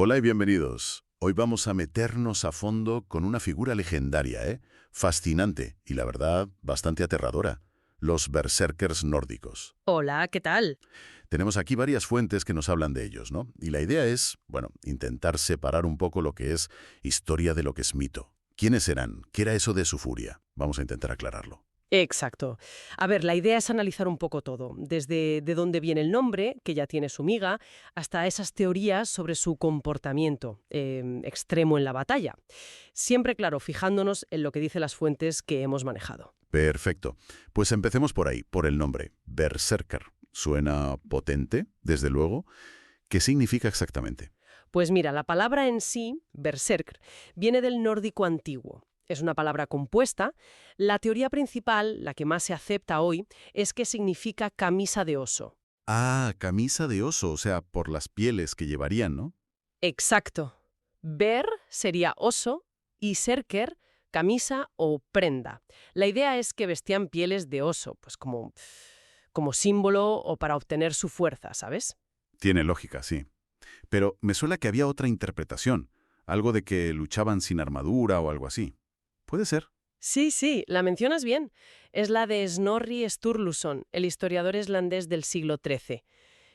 Hola y bienvenidos. Hoy vamos a meternos a fondo con una figura legendaria, fascinante y, la verdad, bastante aterradora. Los berserkers nórdicos. Hola, ¿qué tal? Tenemos aquí varias fuentes que nos hablan de ellos, ¿no? Y la idea es, bueno, intentar separar un poco lo que es historia de lo que es mito. ¿Quiénes eran? ¿Qué era eso de su furia? Vamos a intentar aclararlo. Exacto. A ver, la idea es analizar un poco todo, desde de dónde viene el nombre, que ya tiene su miga, hasta esas teorías sobre su comportamiento extremo en la batalla. Siempre, claro, fijándonos en lo que dicen las fuentes que hemos manejado. Perfecto. Pues empecemos por ahí, por el nombre. Berserker. Suena potente, desde luego. ¿Qué significa exactamente? Pues mira, la palabra en sí, berserk, viene del nórdico antiguo. Es una palabra compuesta. La teoría principal, la que más se acepta hoy, es que significa camisa de oso. Ah, camisa de oso, o sea, por las pieles que llevarían, ¿no? Exacto. Ber sería oso y serker, camisa o prenda. La idea es que vestían pieles de oso, pues como símbolo o para obtener su fuerza, ¿sabes? Tiene lógica, sí. Pero me suena que había otra interpretación, algo de que luchaban sin armadura o algo así. Puede ser. Sí, sí, la mencionas bien. Es la de Snorri Sturluson, el historiador islandés del siglo XIII.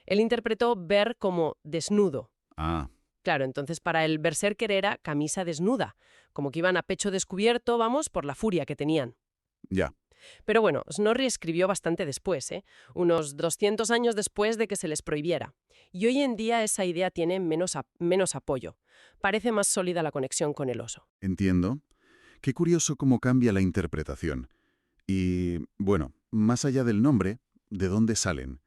Él interpretó ver como desnudo. Ah, Claro, entonces para el berserker era camisa desnuda, como que iban a pecho descubierto, vamos, por la furia que tenían. ya. Pero bueno, Snorri escribió bastante después, unos 200 años después de que se les prohibiera. Y hoy en día esa idea tiene menos apoyo. Parece más sólida la conexión con el oso. Entiendo. Qué curioso cómo cambia la interpretación. Y, bueno, más allá del nombre, ¿de dónde salen?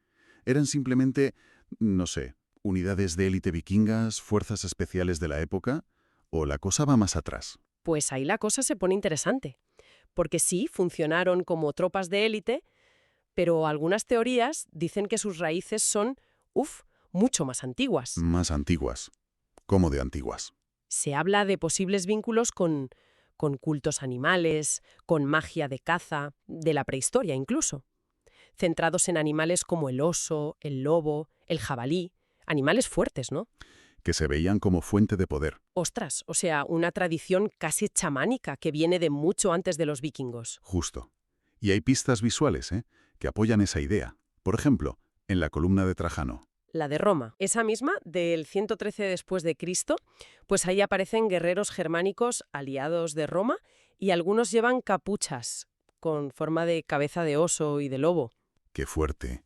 ¿Eran simplemente, no sé, unidades de élite vikingas, fuerzas especiales de la época? ¿O la cosa va más atrás? Pues ahí la cosa se pone interesante. Porque sí, funcionaron como tropas de élite, pero algunas teorías dicen que sus raíces son, mucho más antiguas. Más antiguas. ¿Cómo de antiguas? Se habla de posibles vínculos con cultos animales, con magia de caza, de la prehistoria incluso, centrados en animales como el oso, el lobo, el jabalí, animales fuertes, ¿no? Que se veían como fuente de poder. Ostras, o sea, una tradición casi chamánica que viene de mucho antes de los vikingos. Justo. Y hay pistas visuales, que apoyan esa idea. Por ejemplo, en la columna de Trajano. La de Roma, esa misma, del 113 después de Cristo, pues ahí aparecen guerreros germánicos aliados de Roma y algunos llevan capuchas con forma de cabeza de oso y de lobo. ¡Qué fuerte!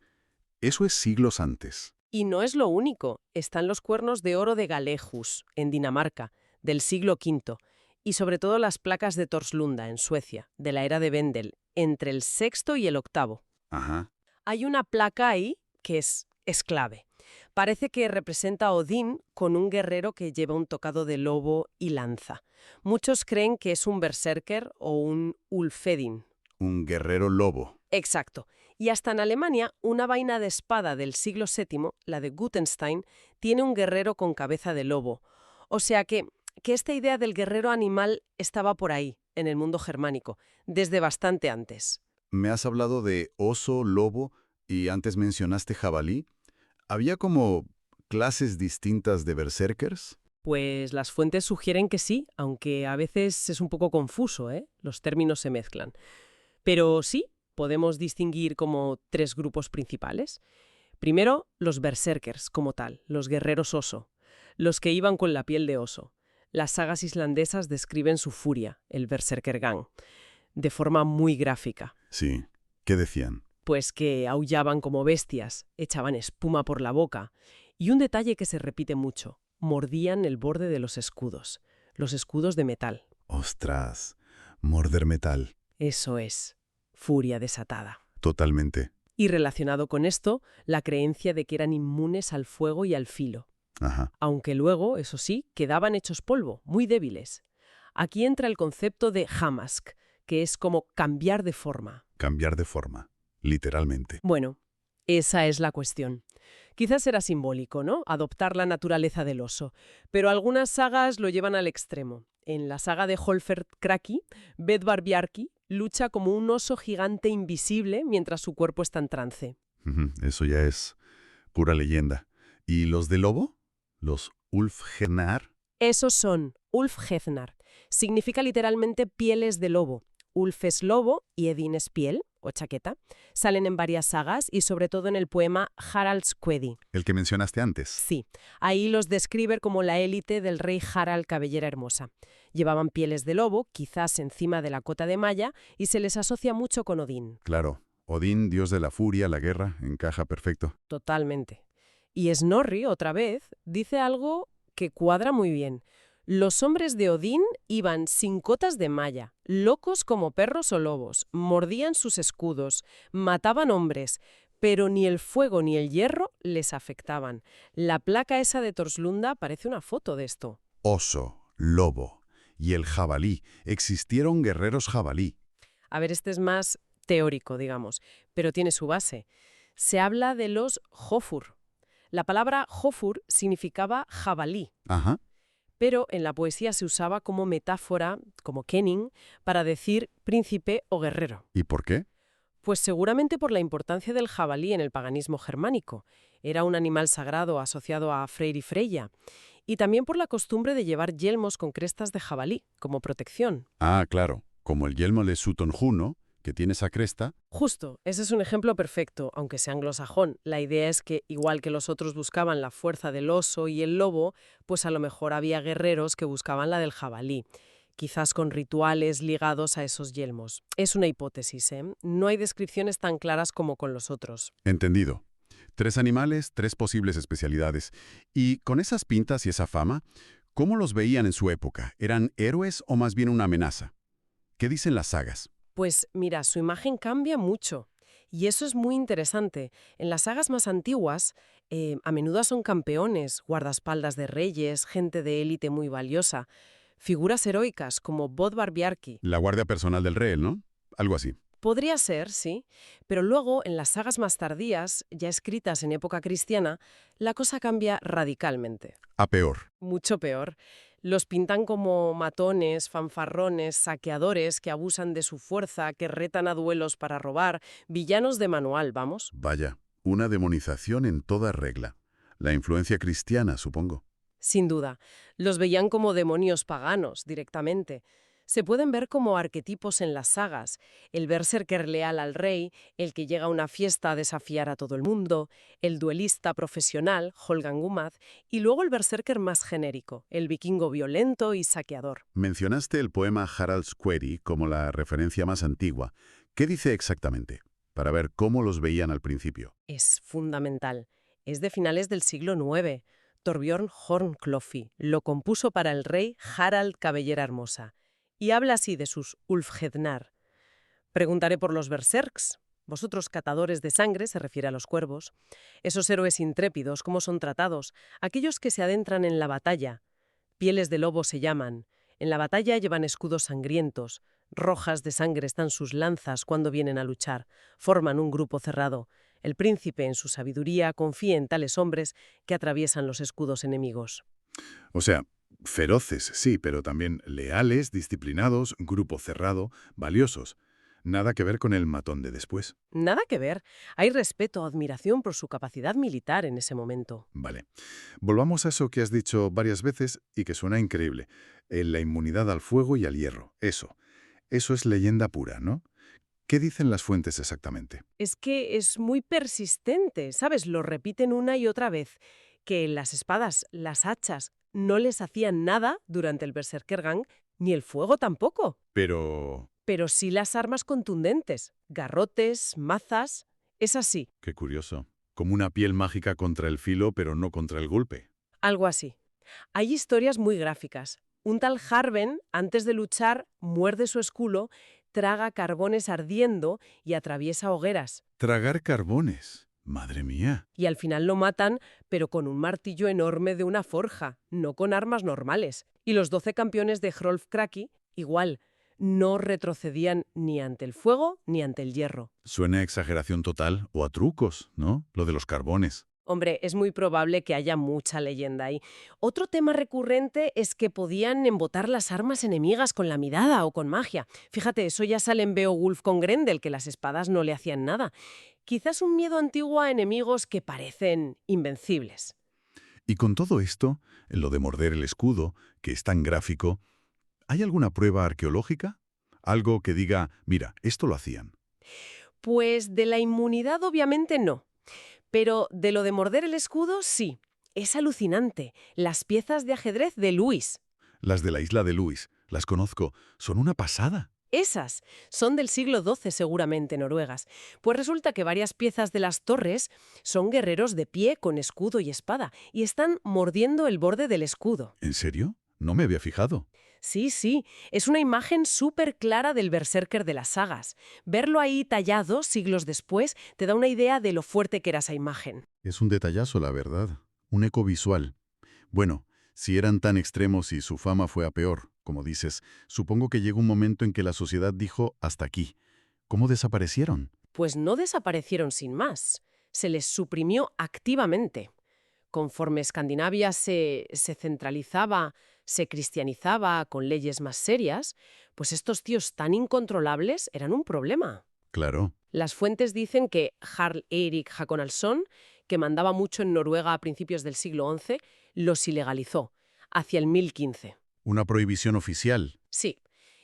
Eso es siglos antes. Y no es lo único, están los cuernos de oro de Galejus, en Dinamarca, del siglo V, y sobre todo las placas de Torslunda, en Suecia, de la era de Vendel, entre el sexto y el octavo. Ajá. Hay una placa ahí que es clave. Parece que representa a Odín con un guerrero que lleva un tocado de lobo y lanza. Muchos creen que es un berserker o un ulfedin. Un guerrero lobo. Exacto. Y hasta en Alemania, una vaina de espada del siglo VII, la de Gutenstein, tiene un guerrero con cabeza de lobo. O sea que esta idea del guerrero animal estaba por ahí, en el mundo germánico, desde bastante antes. Me has hablado de oso, lobo y antes mencionaste jabalí. ¿Había como clases distintas de berserkers? Pues las fuentes sugieren que sí, aunque a veces es un poco confuso, Los términos se mezclan. Pero sí, podemos distinguir como tres grupos principales. Primero, los berserkers como tal, los guerreros oso, los que iban con la piel de oso. Las sagas islandesas describen su furia, el berserkergang, de forma muy gráfica. Sí. ¿Qué decían? Pues que aullaban como bestias, echaban espuma por la boca. Y un detalle que se repite mucho, mordían el borde de los escudos de metal. Ostras, morder metal. Eso es, furia desatada. Totalmente. Y relacionado con esto, la creencia de que eran inmunes al fuego y al filo. Ajá. Aunque luego, eso sí, quedaban hechos polvo, muy débiles. Aquí entra el concepto de hamask, que es como cambiar de forma. Cambiar de forma. Literalmente. Bueno, esa es la cuestión. Quizás era simbólico, ¿no? Adoptar la naturaleza del oso. Pero algunas sagas lo llevan al extremo. En la saga de Holfer Kraki, Bedvar Bjarki lucha como un oso gigante invisible mientras su cuerpo está en trance. Eso ya es pura leyenda. ¿Y los de lobo? Los Ulfhenar. Esos son Ulfhethnar. Significa literalmente pieles de lobo. Ulf es lobo y Edin es piel, o chaqueta. Salen en varias sagas y sobre todo en el poema Haraldskvedi. El que mencionaste antes. Sí, ahí los describe como la élite del rey Harald Cabellera Hermosa. Llevaban pieles de lobo, quizás encima de la cota de malla, y se les asocia mucho con Odín. Claro. Odín, dios de la furia, la guerra, encaja perfecto. Totalmente. Y Snorri, otra vez, dice algo que cuadra muy bien. Los hombres de Odín iban sin cotas de malla, locos como perros o lobos, mordían sus escudos, mataban hombres, pero ni el fuego ni el hierro les afectaban. La placa esa de Torslunda parece una foto de esto. Oso, lobo y el jabalí. Existieron guerreros jabalí. A ver, este es más teórico, digamos, pero tiene su base. Se habla de los Jofur. La palabra Jofur significaba jabalí, Ajá. pero en la poesía se usaba como metáfora, como kenning, para decir príncipe o guerrero. ¿Y por qué? Pues seguramente por la importancia del jabalí en el paganismo germánico. Era un animal sagrado asociado a Freyr y Freya. Y también por la costumbre de llevar yelmos con crestas de jabalí, como protección. Ah, claro. Como el yelmo de Sutton-Hoo, que tiene esa cresta. Justo, ese es un ejemplo perfecto, aunque sea anglosajón. La idea es que, igual que los otros buscaban la fuerza del oso y el lobo, pues a lo mejor había guerreros que buscaban la del jabalí, quizás con rituales ligados a esos yelmos. Es una hipótesis, ¿eh? No hay descripciones tan claras como con los otros. Entendido. 3 animales, 3 posibles especialidades. Y con esas pintas y esa fama, ¿cómo los veían en su época? ¿Eran héroes o más bien una amenaza? ¿Qué dicen las sagas? Pues mira, su imagen cambia mucho. Y eso es muy interesante. En las sagas más antiguas, a menudo son campeones, guardaespaldas de reyes, gente de élite muy valiosa. Figuras heroicas como Bodvar Bjarki. La guardia personal del rey, ¿no? Algo así. Podría ser, sí, pero luego, en las sagas más tardías, ya escritas en época cristiana, la cosa cambia radicalmente. A peor. Mucho peor. Los pintan como matones, fanfarrones, saqueadores que abusan de su fuerza, que retan a duelos para robar, villanos de manual, vamos. Vaya, una demonización en toda regla. La influencia cristiana, supongo. Sin duda, los veían como demonios paganos directamente. Se pueden ver como arquetipos en las sagas, el berserker leal al rey, el que llega a una fiesta a desafiar a todo el mundo, el duelista profesional, Holgangumad, y luego el berserker más genérico, el vikingo violento y saqueador. Mencionaste el poema Haraldskvedi como la referencia más antigua. ¿Qué dice exactamente? Para ver cómo los veían al principio. Es fundamental. Es de finales del siglo IX. Torbjörn Hornklofi lo compuso para el rey Harald Cabellera Hermosa. Y habla así de sus Ulfhednar. Preguntaré por los berserks. Vosotros, catadores de sangre, se refiere a los cuervos. Esos héroes intrépidos, ¿cómo son tratados? Aquellos que se adentran en la batalla. Pieles de lobo se llaman. En la batalla llevan escudos sangrientos. Rojas de sangre están sus lanzas cuando vienen a luchar. Forman un grupo cerrado. El príncipe, en su sabiduría, confía en tales hombres que atraviesan los escudos enemigos. O sea, feroces, sí, pero también leales, disciplinados, grupo cerrado, valiosos. Nada que ver con el matón de después. Nada que ver. Hay respeto o admiración por su capacidad militar en ese momento. Vale. Volvamos a eso que has dicho varias veces y que suena increíble. La inmunidad al fuego y al hierro. Eso. Eso es leyenda pura, ¿no? ¿Qué dicen las fuentes exactamente? Es que es muy persistente, ¿sabes? Lo repiten una y otra vez. Que las espadas, las hachas, no les hacían nada durante el Berserkergang, ni el fuego tampoco. Pero... Pero sí las armas contundentes, garrotes, mazas. Es así, Qué curioso. Como una piel mágica contra el filo, pero no contra el golpe. algo así. Hay historias muy gráficas. Un tal Harben, antes de luchar, muerde su escudo, traga carbones ardiendo y atraviesa hogueras. Tragar carbones. Madre mía. Y al final lo matan, pero con un martillo enorme de una forja, no con armas normales. Y los 12 campeones de Hrolf-Kraki, igual, no retrocedían ni ante el fuego ni ante el hierro. Suena a exageración total o a trucos, ¿no? Lo de los carbones. Hombre, es muy probable que haya mucha leyenda ahí. Otro tema recurrente es que podían embotar las armas enemigas con la mirada o con magia. Fíjate, eso ya sale en Beowulf con Grendel, que las espadas no le hacían nada. Quizás un miedo antiguo a enemigos que parecen invencibles. Y con todo esto, en lo de morder el escudo, que es tan gráfico, ¿hay alguna prueba arqueológica? Algo que diga, mira, esto lo hacían. Pues de la inmunidad obviamente no, pero de lo de morder el escudo sí. Es alucinante. Las piezas de ajedrez de Luis. Las de la isla de Lewis, las conozco, son una pasada. Esas son del siglo XII seguramente noruegas, pues resulta que varias piezas de las torres son guerreros de pie con escudo y espada y están mordiendo el borde del escudo. ¿En serio? No me había fijado. Sí, sí, es una imagen súper clara del berserker de las sagas. Verlo ahí tallado siglos después te da una idea de lo fuerte que era esa imagen. Es un detallazo, la verdad. Un eco visual. Bueno, si eran tan extremos y su fama fue a peor, como dices, supongo que llegó un momento en que la sociedad dijo hasta aquí. ¿Cómo desaparecieron? Pues no desaparecieron sin más, se les suprimió activamente. Conforme Escandinavia se centralizaba, se cristianizaba con leyes más serias, pues estos tíos tan incontrolables eran un problema. Claro. Las fuentes dicen que Jarl Eirik Hakonalson, que mandaba mucho en Noruega a principios del siglo XI, los ilegalizó, hacia el 1015. Una prohibición oficial. Sí,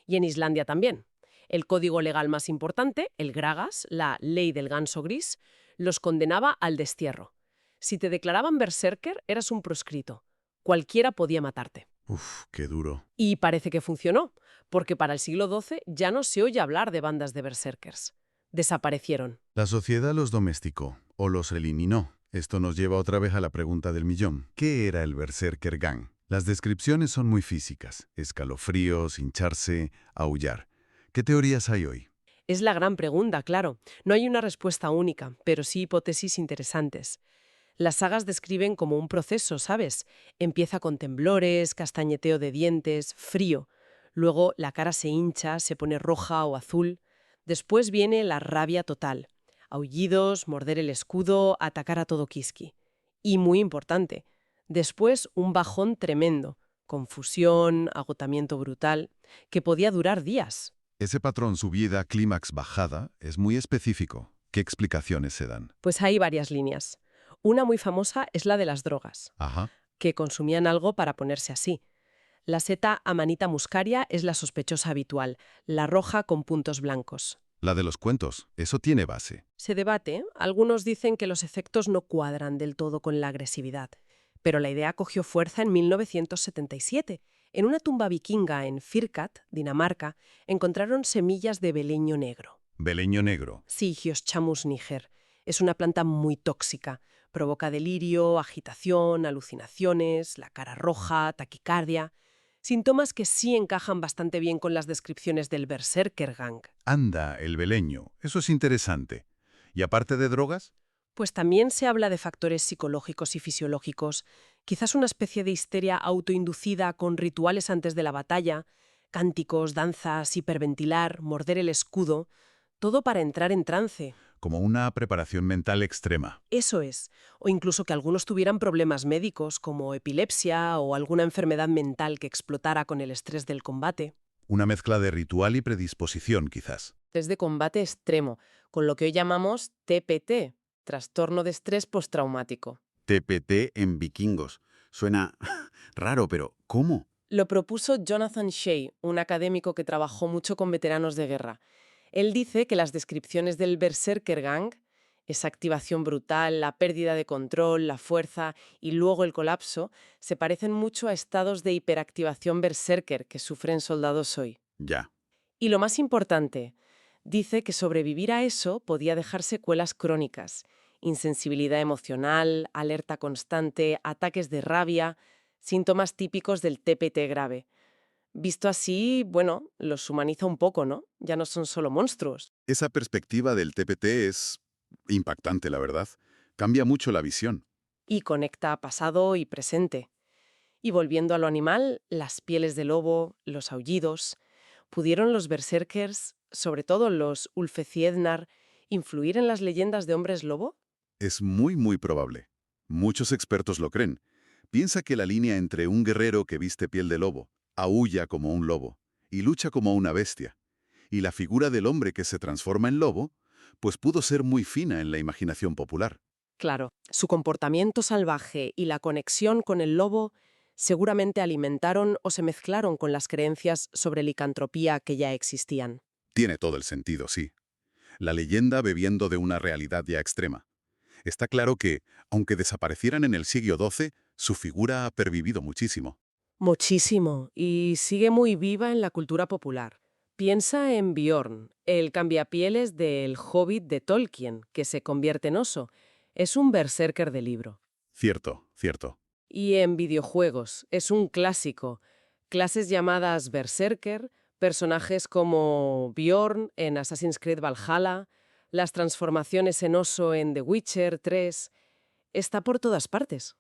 y en Islandia también. El código legal más importante, el Gragas, la ley del ganso gris, los condenaba al destierro. Si te declaraban berserker, eras un proscrito. Cualquiera podía matarte. Uf, qué duro. Y parece que funcionó, porque para el siglo XII ya no se oye hablar de bandas de berserkers. Desaparecieron. La sociedad los domesticó o los eliminó. Esto nos lleva otra vez a la pregunta del millón. ¿Qué era el Berserker Gang? Las descripciones son muy físicas. Escalofríos, hincharse, aullar. ¿Qué teorías hay hoy? Es la gran pregunta, claro. No hay una respuesta única, pero sí hipótesis interesantes. Las sagas describen como un proceso, ¿sabes? Empieza con temblores, castañeteo de dientes, frío. Luego la cara se hincha, se pone roja o azul. Después viene la rabia total. Aullidos, morder el escudo, atacar a todo Kiski. Y muy importante, después un bajón tremendo, confusión, agotamiento brutal, que podía durar días. Ese patrón subida, clímax, bajada es muy específico. ¿Qué explicaciones se dan? Pues hay varias líneas. Una muy famosa es la de las drogas, Ajá. que consumían algo para ponerse así. La seta Amanita muscaria es la sospechosa habitual, la roja con puntos blancos. La de los cuentos, eso tiene base. Se debate, algunos dicen que los efectos no cuadran del todo con la agresividad, pero la idea cogió fuerza en 1977. En una tumba vikinga en Firkat, Dinamarca, encontraron semillas de beleño negro. Beleño negro. Sí, Hyoschamus niger. Es una planta muy tóxica. Provoca delirio, agitación, alucinaciones, la cara roja, taquicardia. Síntomas que sí encajan bastante bien con las descripciones del Berserker Gang. Anda, el beleño. Eso es interesante. ¿Y aparte de drogas? Pues también se habla de factores psicológicos y fisiológicos, quizás una especie de histeria autoinducida con rituales antes de la batalla, cánticos, danzas, hiperventilar, morder el escudo, todo para entrar en trance. Como una preparación mental extrema. Eso es. O incluso que algunos tuvieran problemas médicos como epilepsia o alguna enfermedad mental que explotara con el estrés del combate. Una mezcla de ritual y predisposición, quizás. Estrés de combate extremo, con lo que hoy llamamos TPT, trastorno de estrés postraumático. TPT en vikingos. Suena raro, pero ¿cómo? Lo propuso Jonathan Shea, un académico que trabajó mucho con veteranos de guerra. Él dice que las descripciones del Berserker Gang, esa activación brutal, la pérdida de control, la fuerza y luego el colapso, se parecen mucho a estados de hiperactivación berserker que sufren soldados hoy. Ya. Y lo más importante, dice que sobrevivir a eso podía dejar secuelas crónicas, insensibilidad emocional, alerta constante, ataques de rabia, síntomas típicos del TPT grave. Visto así, bueno, los humaniza un poco, ¿no? Ya no son solo monstruos. Esa perspectiva del TPT es impactante, la verdad. Cambia mucho la visión. Y conecta pasado y presente. Y volviendo a lo animal, las pieles de lobo, los aullidos, ¿pudieron los berserkers, sobre todo los Ulfeciednar, influir en las leyendas de hombres lobo? Es muy probable. Muchos expertos lo creen. Piensa que la línea entre un guerrero que viste piel de lobo, aúlla como un lobo y lucha como una bestia, y la figura del hombre que se transforma en lobo, pues pudo ser muy fina en la imaginación popular. Claro, su comportamiento salvaje y la conexión con el lobo seguramente alimentaron o se mezclaron con las creencias sobre licantropía que ya existían. Tiene todo el sentido, sí. La leyenda bebiendo de una realidad ya extrema. Está claro que, aunque desaparecieran en el siglo XII, su figura ha pervivido muchísimo. Muchísimo, y sigue muy viva en la cultura popular. Piensa en Bjorn, el cambiapieles del Hobbit de Tolkien, que se convierte en oso. Es un berserker de libro. Cierto, cierto. Y en videojuegos, es un clásico. Clases llamadas berserker, personajes como Bjorn en Assassin's Creed Valhalla, las transformaciones en oso en The Witcher 3. Está por todas partes.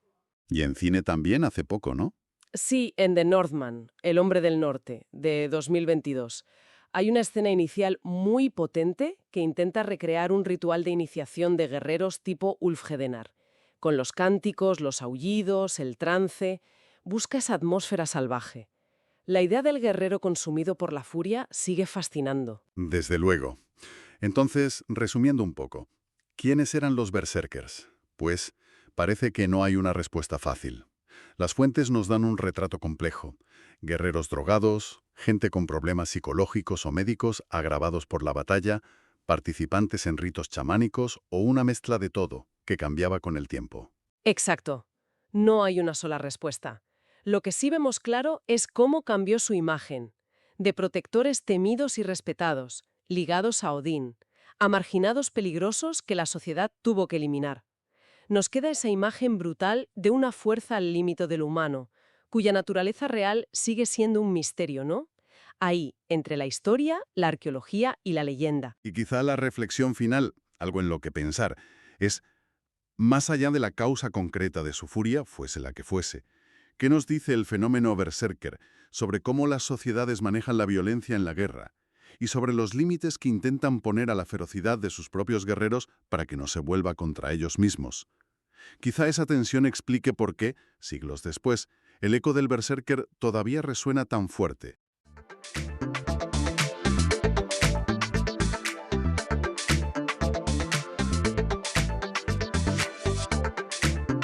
Y en cine también hace poco, ¿no? Sí, en The Northman, El hombre del norte, de 2022. Hay una escena inicial muy potente que intenta recrear un ritual de iniciación de guerreros tipo Ulfhedenar. Con los cánticos, los aullidos, el trance, busca esa atmósfera salvaje. La idea del guerrero consumido por la furia sigue fascinando. Desde luego. Entonces, resumiendo un poco, ¿quiénes eran los berserkers? Pues parece que no hay una respuesta fácil. Las fuentes nos dan un retrato complejo. Guerreros drogados, gente con problemas psicológicos o médicos agravados por la batalla, participantes en ritos chamánicos o una mezcla de todo, que cambiaba con el tiempo. Exacto. No hay una sola respuesta. Lo que sí vemos claro es cómo cambió su imagen. De protectores temidos y respetados, ligados a Odín, a marginados peligrosos que la sociedad tuvo que eliminar. Nos queda esa imagen brutal de una fuerza al límite de lo humano, cuya naturaleza real sigue siendo un misterio, ¿no? Ahí, entre la historia, la arqueología y la leyenda. Y quizá la reflexión final, algo en lo que pensar, es, más allá de la causa concreta de su furia, fuese la que fuese, ¿qué nos dice el fenómeno berserker sobre cómo las sociedades manejan la violencia en la guerra? Y sobre los límites que intentan poner a la ferocidad de sus propios guerreros para que no se vuelva contra ellos mismos. Quizá esa tensión explique por qué, siglos después, el eco del berserker todavía resuena tan fuerte.